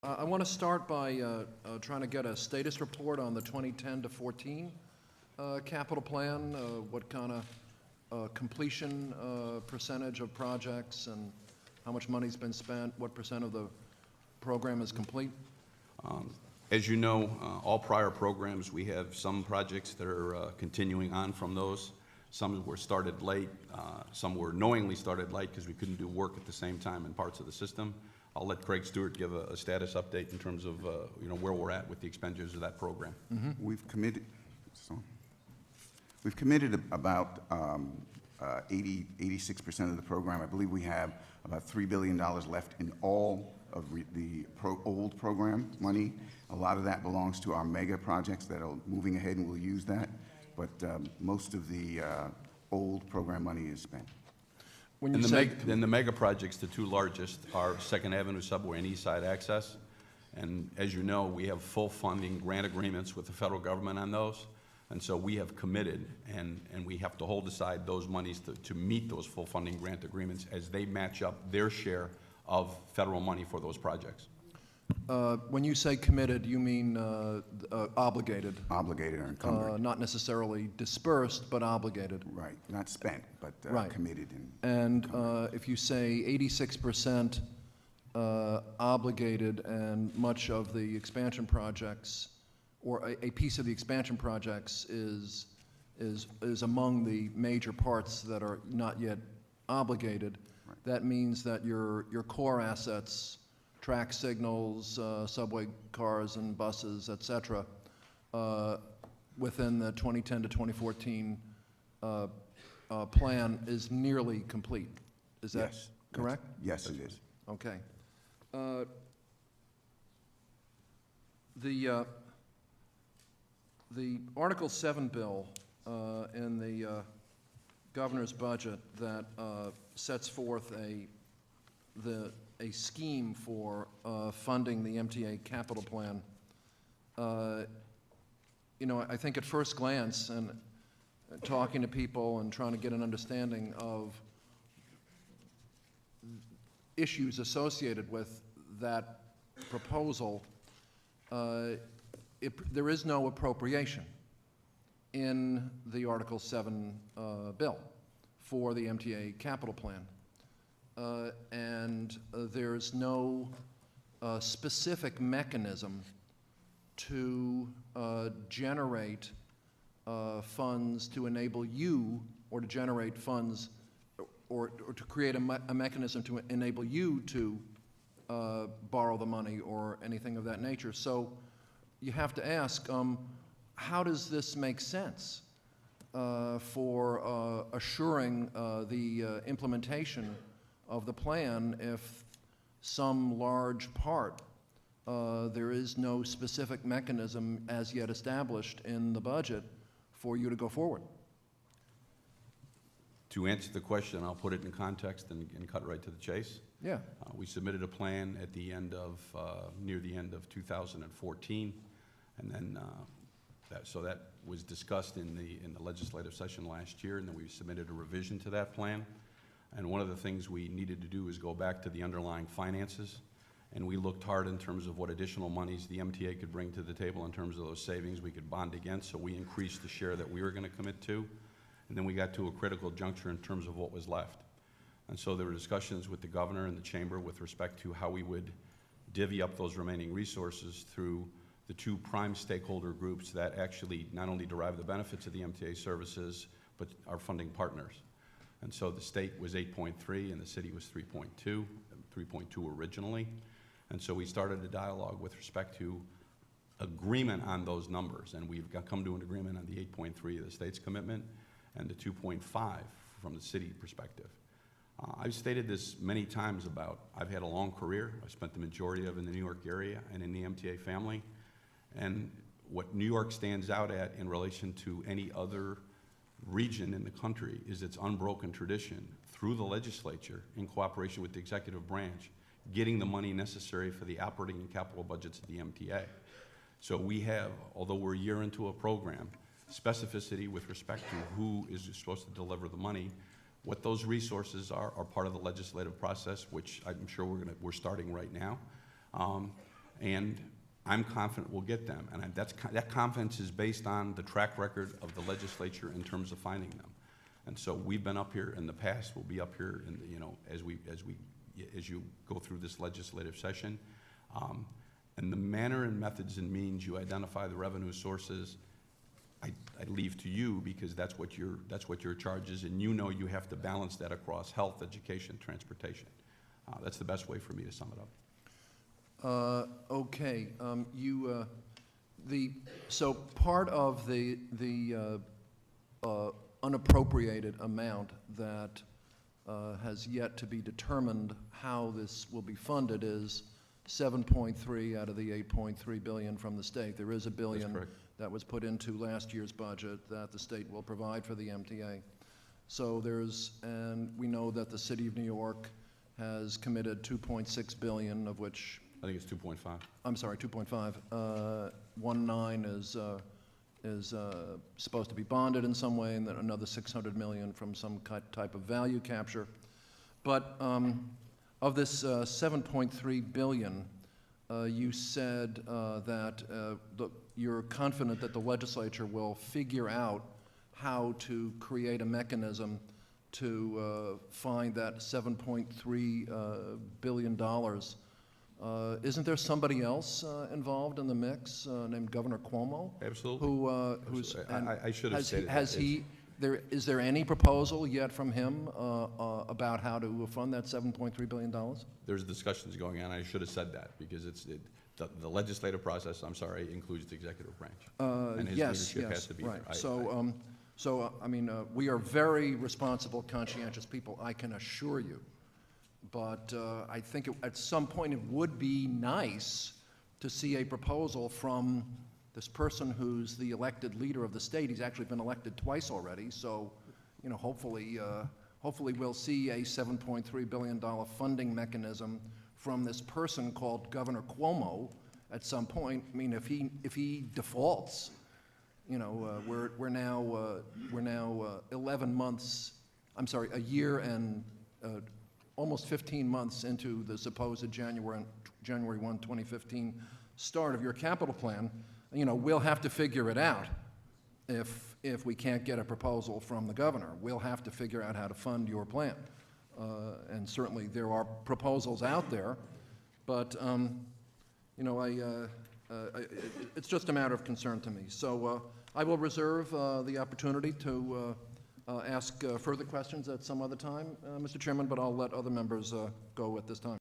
I want to start by trying to get a status report on the 2010 to 14 capital plan. What kind of completion percentage of projects and how much money's been spent, what percent of the program is complete? As you know, all prior programs, we have some projects that are continuing on from those. Some were started late, some were knowingly started late because we couldn't do work at the same time in parts of the system. I'll let Craig Stewart give a status update in terms of where we're at with the expenditures of that program. Mm-hmm. We've committed about 86% of the program. I believe we have about $3 billion left in all of the old program money. A lot of that belongs to our mega projects that are moving ahead, and we'll use that. But most of the old program money is spent. When you say And the mega projects, the two largest, are 2nd Avenue Subway and East Side Access. And as you know, we have full funding grant agreements with the federal government on those. And so we have committed, and we have to hold aside those monies to meet those full funding grant agreements as they match up their share of federal money for those projects. when you say committed, you mean obligated? Obligated or encumbered. Not necessarily dispersed, but obligated. Right, not spent, but Right. committed. And if you say 86% obligated and much of the expansion projects, or a piece of the expansion projects is among the major parts that are not yet obligated, Right. that means that your core assets, track signals, subway cars and buses, et cetera, within the 2010 to 2014 plan is nearly complete. Is that Yes, correct? Yes, it is. Okay. The Article 7 bill in the governor's budget that sets forth a scheme for funding the MTA Capital Plan, I think at first glance, and talking to people and trying to get an understanding of issues associated with that proposal, there is no appropriation in the Article 7 bill for the MTA Capital Plan. And there's no specific mechanism to generate funds to enable you, or to generate funds, or to create a mechanism to enable you to borrow the money or anything of that nature. So you have to ask, how does this make sense for assuring the implementation of the plan if some large part there is no specific mechanism as yet established in the budget for you to go forward? To answer the question, I'll put it in context and cut right to the chase. Yeah. We submitted a plan at the end of, near the end of 2014, and then that was discussed in the legislative session last year, and then we submitted a revision to that plan. And one of the things we needed to do is go back to the underlying finances, and we looked hard in terms of what additional monies the MTA could bring to the table in terms of those savings we could bond against, so we increased the share that we were going to commit to. And then we got to a critical juncture in terms of what was left. And so there were discussions with the governor and the chamber with respect to how we would divvy up those remaining resources through the two prime stakeholder groups that actually not only derive the benefits of the MTA services, but are funding partners. And so the state was 8.3 and the city was 3.2 originally. And so we started a dialogue with respect to agreement on those numbers. And we've come to an agreement on the 8.3 of the state's commitment and the 2.5 from the city perspective. I've stated this many times about, I've had a long career. I've spent the majority of it in the New York area and in the MTA family. And what New York stands out at in relation to any other region in the country is its unbroken tradition through the legislature in cooperation with the executive branch, getting the money necessary for the operating and capital budgets of the MTA. So we have, although we're a year into a program, specificity with respect to who is supposed to deliver the money. What those resources are part of the legislative process, which I'm sure we're starting right now. And I'm confident we'll get them. And that confidence is based on the track record of the legislature in terms of finding them. And so we've been up here in the past, we'll be up here in, as you go through this legislative session. And the manner and methods and means you identify the revenue sources, I leave to you, because that's what your charge is, and you have to balance that across health, education, transportation. That's the best way for me to sum it up. Okay, so part of the unappropriated amount that has yet to be determined how this will be funded is 7.3 out of the 8.3 billion from the state. There is $1 billion that was put into last year's budget that the state will provide for the MTA. So and we know that the city of New York has committed 2.6 billion, of which I think it's 2.5. I'm sorry, 2.5. 1.9 is supposed to be bonded in some way, and then another 600 million from some type of value capture. But of this 7.3 billion, you said that you're confident that the legislature will figure out how to create a mechanism to find that $7.3 billion. Isn't there somebody else involved in the mix named Governor Cuomo? Absolutely. I should have stated that. Is there any proposal yet from him about how to fund that $7.3 billion? There's discussions going on. I should have said that, because the legislative process, I'm sorry, includes the executive branch. And his leadership has to be right. there. So, I mean, we are very responsible, conscientious people, I can assure you. But I think at some point it would be nice to see a proposal from this person who's the elected leader of the state. He's actually been elected twice already, so hopefully we'll see a $7.3 billion funding mechanism from this person called Governor Cuomo at some point. I mean, if he defaults, we're now 11 months. I'm sorry, a year and almost 15 months into the supposed January 1, 2015 start of your capital plan. We'll have to figure it out if we can't get a proposal from the governor. We'll have to figure out how to fund your plan. And certainly there are proposals out there, but it's just a matter of concern to me. So I will reserve the opportunity to ask further questions at some other time, Mr. Chairman, but I'll let other members go at this time.